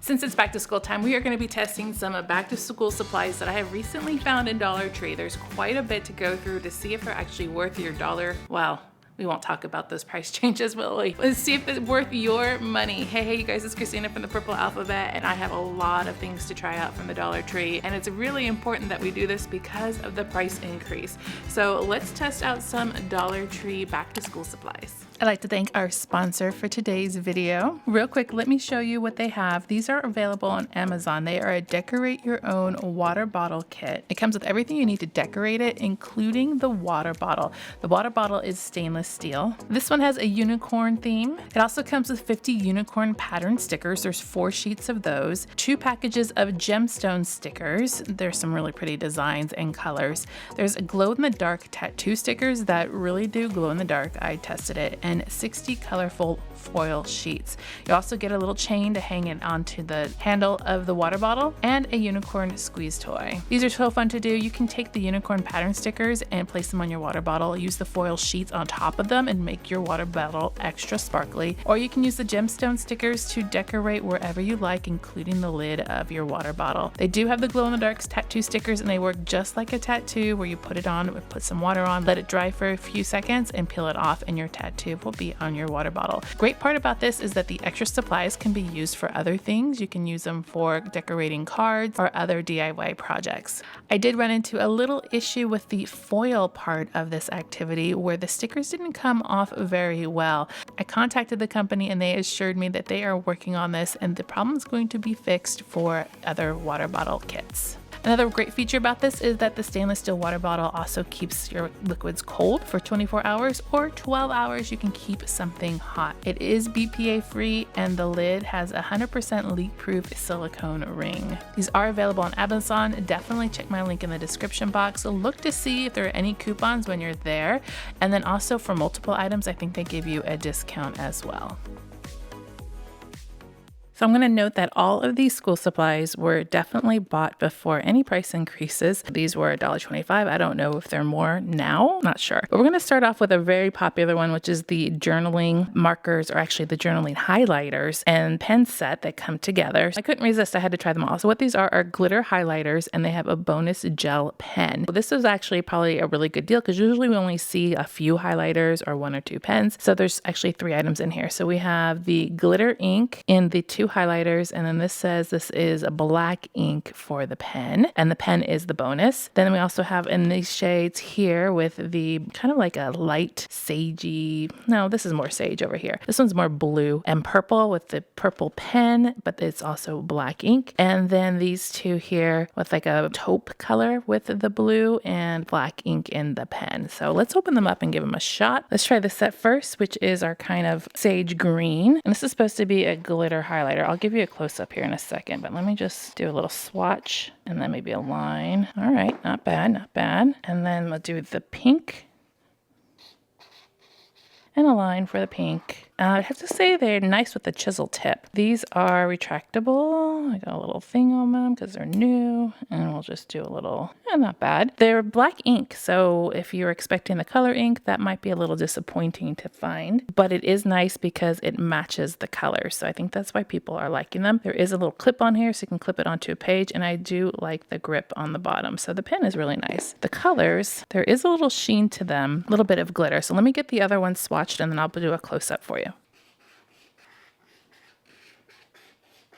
Since it's back to school time, we are going to be testing some back to school supplies that I have recently found in Dollar Tree. There's quite a bit to go through to see if they're actually worth your dollar. Well, we won't talk about those price changes, will we? Let's see if it's worth your money. Hey, you guys, it's Christina from the Purple Alphabet, and I have a lot of things to try out from the Dollar Tree, and it's really important that we do this because of the price increase. So let's test out some Dollar Tree back to school supplies. I'd like to thank our sponsor for today's video. Real quick, let me show you what they have. These are available on Amazon. They are a decorate your own water bottle kit. It comes with everything you need to decorate it, including the water bottle. The water bottle is stainless steel. This one has a unicorn theme. It also comes with 50 unicorn pattern stickers. There's 4 sheets of those, 2 packages of gemstone stickers. There's some really pretty designs and colors. There's glow in the dark tattoo stickers that really do glow in the dark. I tested it. And 60 colorful foil sheets. You also get a little chain to hang it onto the handle of the water bottle and a unicorn squeeze toy. These are so fun to do. You can take the unicorn pattern stickers and place them on your water bottle, use the foil sheets on top of them and make your water bottle extra sparkly, or you can use the gemstone stickers to decorate wherever you like, including the lid of your water bottle. They do have the glow in the dark tattoo stickers, and they work just like a tattoo where you put it on, put some water on, let it dry for a few seconds and peel it off, and your tattoo will be on your water bottle. Great part about this is that the extra supplies can be used for other things. You can use them for decorating cards or other DIY projects. I did run into a little issue with the foil part of this activity where the stickers didn't come off very well. I contacted the company and they assured me that they are working on this and the problem is going to be fixed for other water bottle kits. Another great feature about this is that the stainless steel water bottle also keeps your liquids cold for 24 hours or 12 hours. You can keep something hot. It is BPA free and the lid has a 100% leak proof silicone ring. These are available on Amazon. Definitely check my link in the description box. So look to see if there are any coupons when you're there. And then also for multiple items, I think they give you a discount as well. So I'm going to note that all of these school supplies were definitely bought before any price increases. These were $1.25. I don't know if they're more now, not sure. But we're going to start off with a very popular one, which is the journaling markers, or actually the journaling highlighters and pen set that come together. I couldn't resist. I had to try them all. So what these are glitter highlighters, and they have a bonus gel pen. This is actually probably a really good deal because usually we only see a few highlighters or 1 or 2 pens. So there's actually 3 items in here. So we have the glitter ink in the 2 highlighters, and then this says this is a black ink for the pen, and the pen is the bonus. Then we also have in these shades here with the kind of like a light sagey, no, this is more sage over here. This one's more blue and purple with the purple pen, but it's also black ink. And then these 2 here with like a taupe color with the blue and black ink in the pen. So let's open them up and give them a shot. Let's try the set first, which is our kind of sage green, and this is supposed to be a glitter highlighter. I'll give you a close-up here in a second, but let me just do a little swatch and then maybe a line. All right, not bad, not bad. And then we'll do the pink and a line for the pink. I have to say they're nice with the chisel tip. These are retractable. I got a little thing on them because they're new, and we'll just do a little, not bad. They're black ink, so if you're expecting the color ink, that might be a little disappointing to find, but it is nice because it matches the colors. So I think that's why people are liking them. There is a little clip on here so you can clip it onto a page, and I do like the grip on the bottom. So the pen is really nice. The colors, there is a little sheen to them, a little bit of glitter. So let me get the other one swatched and then I'll do a close-up for you.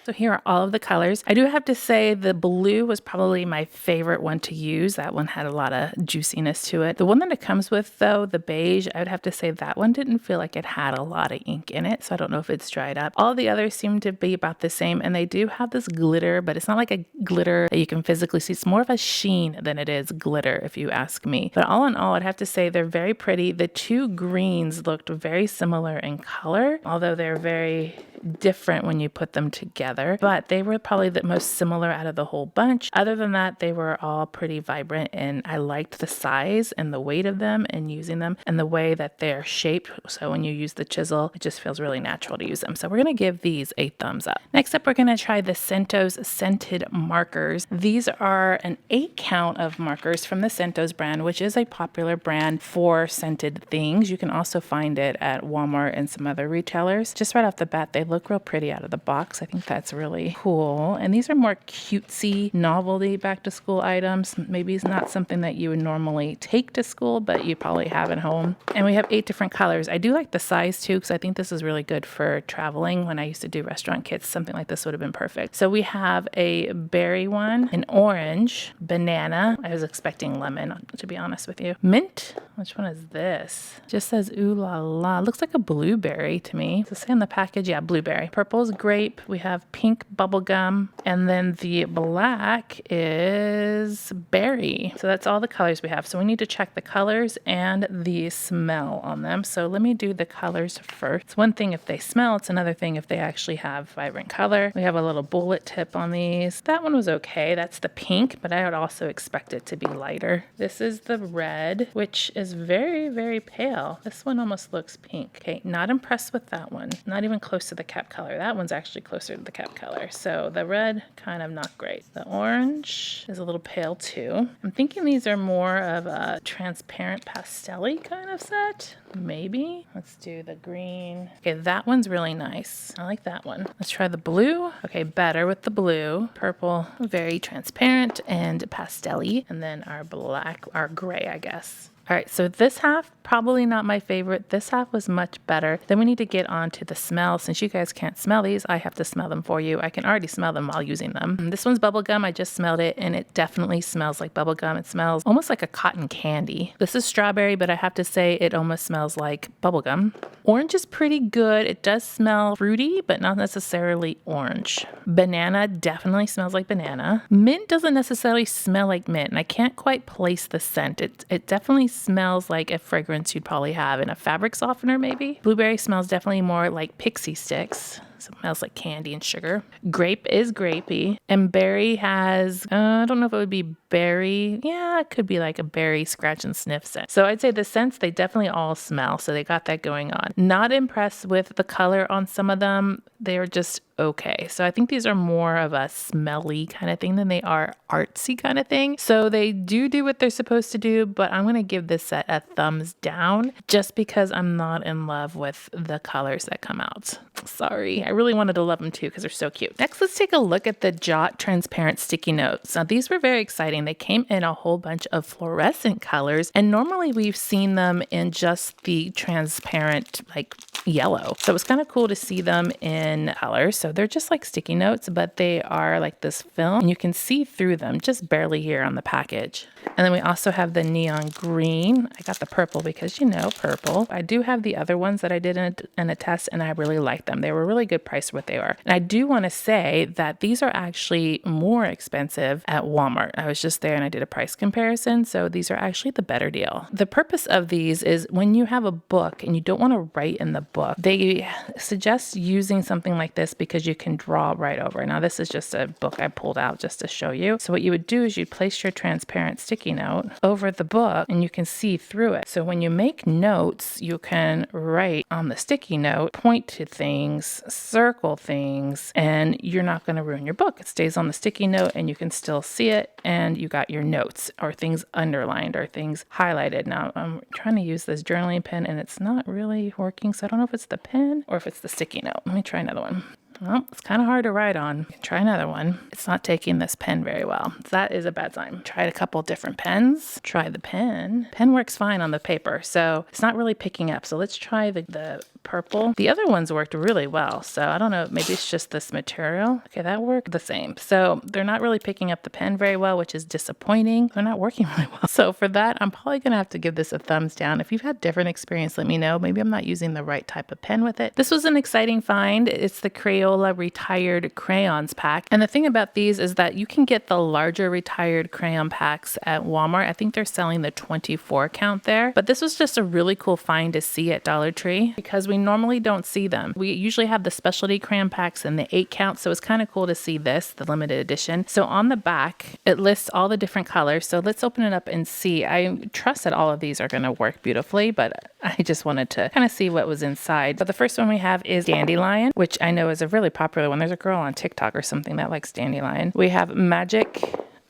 So here are all of the colors. I do have to say the blue was probably my favorite one to use. That one had a lot of juiciness to it. The one that it comes with though, the beige, I would have to say that one didn't feel like it had a lot of ink in it. So I don't know if it's dried up. All the others seem to be about the same, and they do have this glitter, but it's not like a glitter that you can physically see. It's more of a sheen than it is glitter if you ask me. But all in all, I'd have to say they're very pretty. The 2 greens looked very similar in color, although they're very different when you put them together, but they were probably the most similar out of the whole bunch. Other than that, they were all pretty vibrant, and I liked the size and the weight of them and using them and the way that they're shaped. So when you use the chisel, it just feels really natural to use them. So we're going to give these a thumbs up. Next up, we're going to try the Centos scented markers. These are an 8 count of markers from the Centos brand, which is a popular brand for scented things. You can also find it at Walmart and some other retailers. Just right off the bat, they look real pretty out of the box. I think that's that's really cool. And these are more cutesy novelty back to school items. Maybe it's not something that you would normally take to school, but you probably have at home. And we have 8 different colors. I do like the size too, because I think this is really good for traveling. When I used to do restaurant kits, something like this would have been perfect. So we have a berry one, an orange, banana. I was expecting lemon, to be honest with you. Mint. Which one is this? Just says ooh la la. Looks like a blueberry to me. Does it say on the package? Yeah, blueberry. Purple is grape. We have pink bubblegum. And then the black is berry. So that's all the colors we have. So we need to check the colors and the smell on them. So let me do the colors first. It's one thing if they smell. It's another thing if they actually have vibrant color. We have a little bullet tip on these. That one was okay. That's the pink, but I would also expect it to be lighter. This is the red, which is very, very pale. This one almost looks pink. Okay, not impressed with that one. Not even close to the cap color. That one's actually closer to the cap color. So the red, kind of not great. The orange is a little pale too. I'm thinking these are more of a transparent pastel-y kind of set. Maybe. Let's do the green. Okay, that one's really nice. I like that one. Let's try the blue. Okay, better with the blue. Purple, very transparent and pastel-y. And then our black, our gray, I guess. All right, so this half, probably not my favorite. This half was much better. Then we need to get on to the smell. Since you guys can't smell these, I have to smell them for you. I can already smell them while using them. This one's bubblegum. I just smelled it, and it definitely smells like bubblegum. It smells almost like a cotton candy. This is strawberry, but I have to say it almost smells like bubblegum. Orange is pretty good. It does smell fruity, but not necessarily orange. Banana definitely smells like banana. Mint doesn't necessarily smell like mint, and I can't quite place the scent. It definitely smells like a fragrance you'd probably have in a fabric softener maybe. Blueberry smells definitely more like pixie sticks. So it smells like candy and sugar. Grape is grapey. And berry has, I don't know if it would be berry. Yeah, it could be like a berry scratch and sniff scent. So I'd say the scents, they definitely all smell. So they got that going on. Not impressed with the color on some of them. They're just okay. So I think these are more of a smelly kind of thing than they are artsy kind of thing. So they do what they're supposed to do, but I'm going to give this set a thumbs down just because I'm not in love with the colors that come out. Sorry. I really wanted to love them too because they're so cute. Next, let's take a look at the Jot transparent sticky notes. Now these were very exciting. They came in a whole bunch of fluorescent colors, and normally we've seen them in just the transparent like yellow. So it was kind of cool to see them in colors. So they're just like sticky notes, but they are like this film and you can see through them just barely here on the package. And then we also have the neon green. I got the purple because, you know, purple. I do have the other ones that I did in a test, and I really liked them. They were really good price for what they are. And I do want to say that these are actually more expensive at Walmart. I was just there and I did a price comparison. So these are actually the better deal. The purpose of these is when you have a book and you don't want to write in the book, they suggest using something like this because you can draw right over. Now this is just a book I pulled out just to show you. So what you would do is you place your transparent sticky note over the book and you can see through it. So when you make notes, you can write on the sticky note, point to things, circle things, and you're not going to ruin your book. It stays on the sticky note and you can still see it, and you got your notes or things underlined or things highlighted. Now I'm trying to use this journaling pen and it's not really working, so I don't know if it's the pen or if it's the sticky note. Let me try another one. Well, it's kind of hard to write on. Try another one. It's not taking this pen very well. That is a bad sign. Tried a couple different pens. Try the pen. Pen works fine on the paper, so it's not really picking up. So let's try the purple. The other ones worked really well, so I don't know. Maybe it's just this material. Okay, that worked the same. So they're not really picking up the pen very well, which is disappointing. They're not working really well. So for that, I'm probably going to have to give this a thumbs down. If you've had different experience, let me know. Maybe I'm not using the right type of pen with it. This was an exciting find. It's the Crayola Retired Crayons pack. And the thing about these is that you can get the larger retired crayon packs at Walmart. I think they're selling the 24 count there. But this was just a really cool find to see at Dollar Tree because we normally don't see them. We usually have the specialty crayon packs and the 8 count. So it's kind of cool to see this, the limited edition. So on the back, it lists all the different colors. So let's open it up and see. I trust that all of these are going to work beautifully, but I just wanted to kind of see what was inside. But the first one we have is Dandelion, which I know is a really popular one. There's a girl on TikTok or something that likes Dandelion. We have Magic.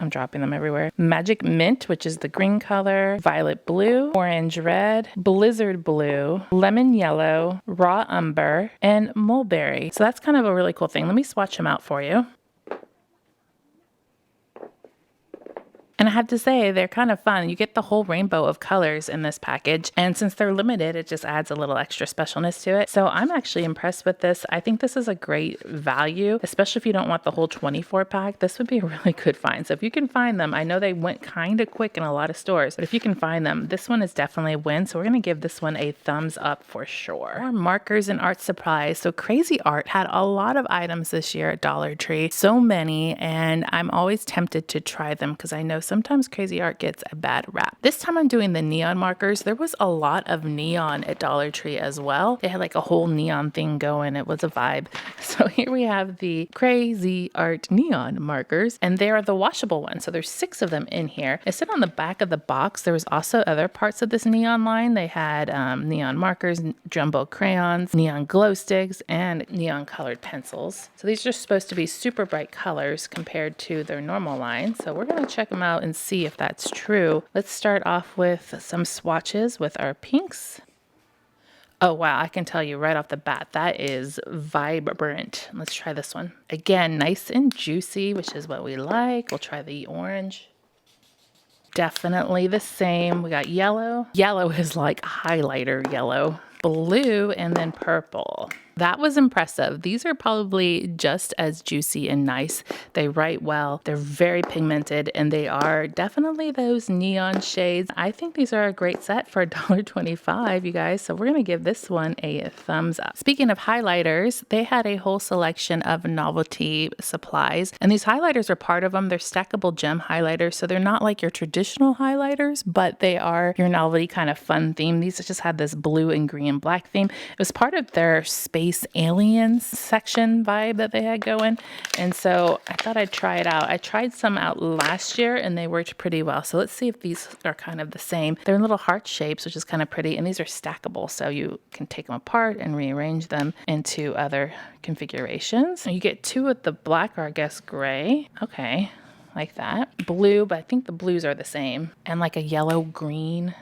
I'm dropping them everywhere. Magic Mint, which is the green color, violet blue, orange red, blizzard blue, lemon yellow, raw umber, and mulberry. So that's kind of a really cool thing. Let me swatch them out for you. And I have to say, they're kind of fun. You get the whole rainbow of colors in this package. And since they're limited, it just adds a little extra specialness to it. So I'm actually impressed with this. I think this is a great value, especially if you don't want the whole 24 pack. This would be a really good find. So if you can find them, I know they went kind of quick in a lot of stores, but if you can find them, this one is definitely a win. So we're going to give this one a thumbs up for sure. More markers and art supplies. So Crazy Art had a lot of items this year at Dollar Tree. So many. And I'm always tempted to try them because I know sometimes Crazy Art gets a bad rap. This time I'm doing the neon markers. There was a lot of neon at Dollar Tree as well. They had like a whole neon thing going. It was a vibe. So here we have the Crazy Art neon markers, and they are the washable ones. So there's 6 of them in here. They sit on the back of the box. There was also other parts of this neon line. They had neon markers, jumbo crayons, neon glow sticks, and neon colored pencils. So these are supposed to be super bright colors compared to their normal line. So we're going to check them out and see if that's true. Let's start off with some swatches with our pinks. Oh wow, I can tell you right off the bat, that is vibrant. Let's try this one. Again, nice and juicy, which is what we like. We'll try the orange. Definitely the same. We got yellow. Yellow is like highlighter yellow. Blue, and then purple. That was impressive. These are probably just as juicy and nice. They write well. They're very pigmented, and they are definitely those neon shades. I think these are a great set for $1.25, you guys. So we're going to give this one a thumbs up. Speaking of highlighters, they had a whole selection of Novelty supplies, and these highlighters are part of them. They're Stackable Gem Highlighters, so they're not like your traditional highlighters, but they are your Novelty kind of fun theme. These just had this blue and green and black theme. It was part of their Space Aliens section vibe that they had going, and so I thought I'd try it out. I tried some out last year and they worked pretty well, so let's see if these are kind of the same. They're in little heart shapes, which is kind of pretty, and these are stackable, so you can take them apart and rearrange them into other configurations. You get 2 with the black, or I guess gray. Okay, like that. Blue, but I think the blues are the same, and like a yellow green.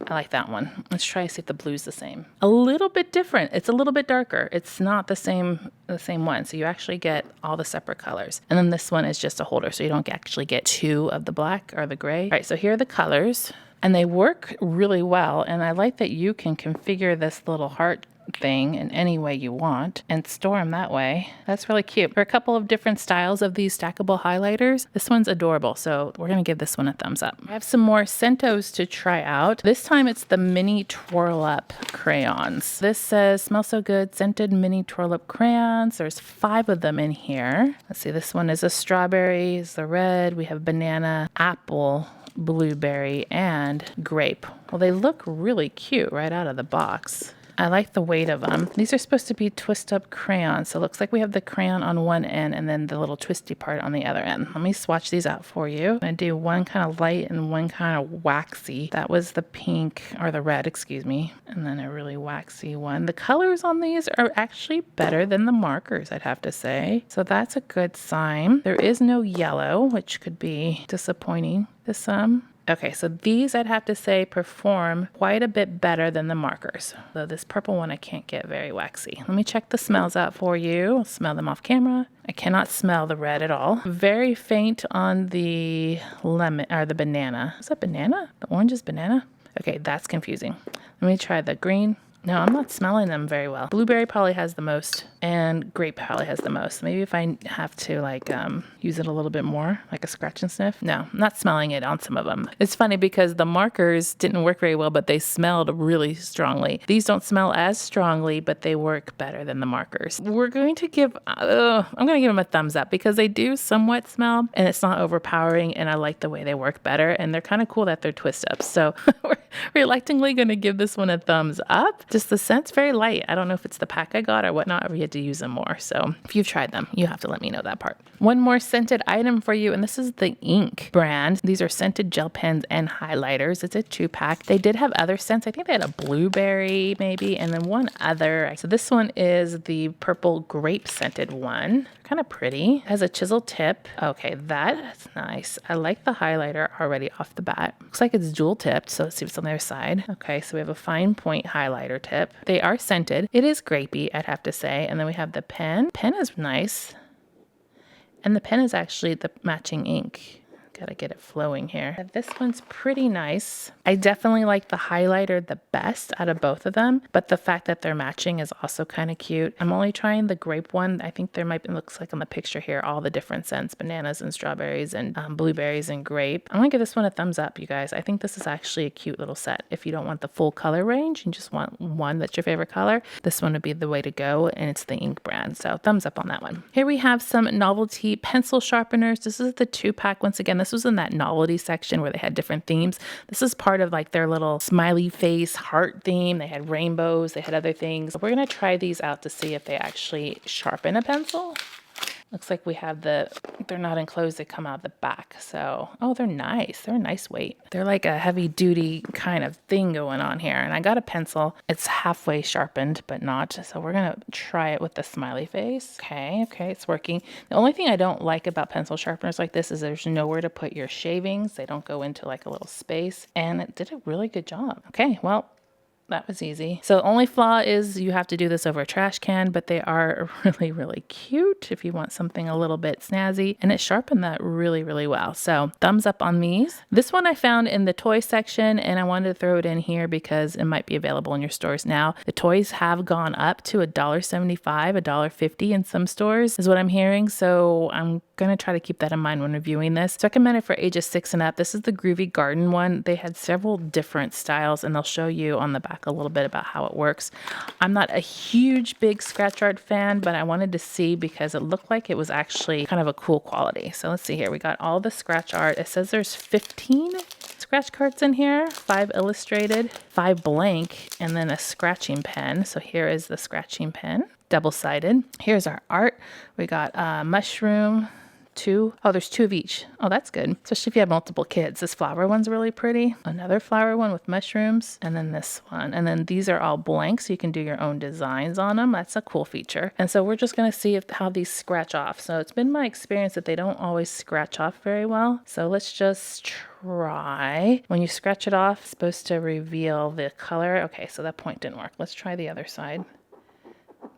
I like that one. Let's try to see if the blue's the same. A little bit different. It's a little bit darker. It's not the same one. So you actually get all the separate colors. And then this one is just a holder, so you don't actually get 2 of the black or the gray. All right, so here are the colors, and they work really well. And I like that you can configure this little heart thing in any way you want and store them that way. That's really cute. There are a couple of different styles of these stackable highlighters. This one's adorable, so we're going to give this one a thumbs up. I have some more Centos to try out. This time it's the mini twirl up crayons. This says smells so good, scented mini twirl up crayons. There's 5 of them in here. Let's see, this one is a strawberry, is the red. We have banana, apple, blueberry, and grape. Well, they look really cute right out of the box. I like the weight of them. These are supposed to be twist up crayons. So it looks like we have the crayon on one end and then the little twisty part on the other end. Let me swatch these out for you. I'm going to do one kind of light and one kind of waxy. That was the pink, or the red, excuse me. And then a really waxy one. The colors on these are actually better than the markers, I'd have to say. So that's a good sign. There is no yellow, which could be disappointing to some. Okay, so these I'd have to say perform quite a bit better than the markers. Though this purple one I can't get very waxy. Let me check the smells out for you. I'll smell them off camera. I cannot smell the red at all. Very faint on the lemon, or the banana. Is that banana? The orange is banana? Okay, that's confusing. Let me try the green. No, I'm not smelling them very well. Blueberry probably has the most, and grape probably has the most. Maybe if I have to like use it a little bit more, like a scratch and sniff. No, I'm not smelling it on some of them. It's funny because the markers didn't work very well, but they smelled really strongly. These don't smell as strongly, but they work better than the markers. We're going to give, I'm going to give them a thumbs up because they do somewhat smell, and it's not overpowering, and I like the way they work better, and they're kind of cool that they're twist ups. So we're reluctantly going to give this one a thumbs up. Just the scent's very light. I don't know if it's the pack I got or whatnot, or we had to use them more. So if you've tried them, you have to let me know that part. One more scented item for you, and this is the Ink brand. These are scented gel pens and highlighters. It's a 2-pack. They did have other scents. I think they had a blueberry maybe, and then one other. So this one is the purple grape scented one. Kind of pretty. It has a chisel tip. Okay, that's nice. I like the highlighter already off the bat. Looks like it's dual tipped, so let's see what's on the other side. Okay, so we have a fine point highlighter tip. They are scented. It is grapey, I'd have to say. And then we have the pen. Pen is nice. And the pen is actually the matching ink. Gotta get it flowing here. This one's pretty nice. I definitely like the highlighter the best out of both of them, but the fact that they're matching is also kind of cute. I'm only trying the grape one. I think there might be, looks like on the picture here, all the different scents, bananas and strawberries and blueberries and grape. I'm gonna give this one a thumbs up, you guys. I think this is actually a cute little set. If you don't want the full color range and just want one that's your favorite color, this one would be the way to go, and it's the Ink brand. So thumbs up on that one. Here we have some Novelty pencil sharpeners. This is the 2-pack. Once again, this was in that Novelty section where they had different themes. This is part of like their little smiley face heart theme. They had rainbows, they had other things. We're gonna try these out to see if they actually sharpen a pencil. Looks like we have they're not enclosed, they come out the back. So, oh, they're nice. They're a nice weight. They're like a heavy duty kind of thing going on here. And I got a pencil. It's halfway sharpened, but not. So we're going to try it with the smiley face. Okay, it's working. The only thing I don't like about pencil sharpeners like this is there's nowhere to put your shavings. They don't go into like a little space. And it did a really good job. Okay, well, that was easy. So the only flaw is you have to do this over a trash can, but they are really, really cute if you want something a little bit snazzy, and it sharpened that really, really well. So thumbs up on these. This one I found in the toy section, and I wanted to throw it in here because it might be available in your stores now. The toys have gone up to $1.75, $1.50 in some stores is what I'm hearing. So I'm going to try to keep that in mind when reviewing this. It's recommended for ages 6 and up. This is the Groovy Garden one. They had several different styles, and they'll show you on the back a little bit about how it works. I'm not a huge big scratch art fan, but I wanted to see because it looked like it was actually kind of a cool quality. So let's see here. We got all the scratch art. It says there's 15 scratch cards in here, 5 illustrated, 5 blank, and then a scratching pen. So here is the scratching pen, double-sided. Here's our art. We got mushroom, 2. Oh, there's 2 of each. Oh, that's good. Especially if you have multiple kids. This flower one's really pretty. Another flower one with mushrooms. And then this one. And then these are all blank, so you can do your own designs on them. That's a cool feature. And so we're just going to see how these scratch off. So it's been my experience that they don't always scratch off very well. So let's just try. When you scratch it off, it's supposed to reveal the color. Okay, so that point didn't work. Let's try the other side.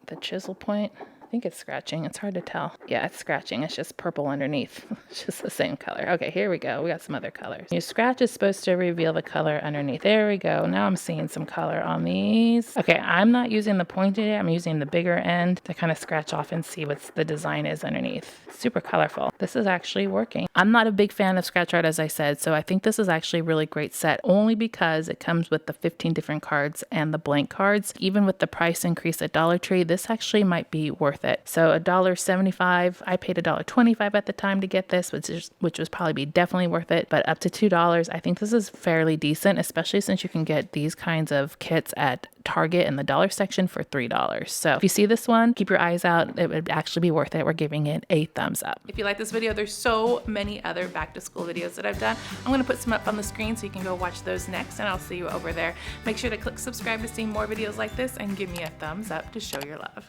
The chisel point. I think it's scratching. It's hard to tell. Yeah, it's scratching. It's just purple underneath. It's just the same color. Okay, here we go. We got some other colors. Your scratch is supposed to reveal the color underneath. There we go. Now I'm seeing some color on these. Okay, I'm not using the pointed end. I'm using the bigger end to kind of scratch off and see what the design is underneath. Super colorful. This is actually working. I'm not a big fan of scratch art, as I said, so I think this is actually a really great set only because it comes with the 15 different cards and the blank cards. Even with the price increase at Dollar Tree, this actually might be worth it. So $1.75, I paid $1.25 at the time to get this, which was probably be definitely worth it, but up to $2, I think this is fairly decent, especially since you can get these kinds of kits at Target in the dollar section for $3. So if you see this one, keep your eyes out. It would actually be worth it. We're giving it a thumbs up. If you like this video, there's so many other back to school videos that I've done. I'm going to put some up on the screen so you can go watch those next, and I'll see you over there. Make sure to click subscribe to see more videos like this and give me a thumbs up to show your love.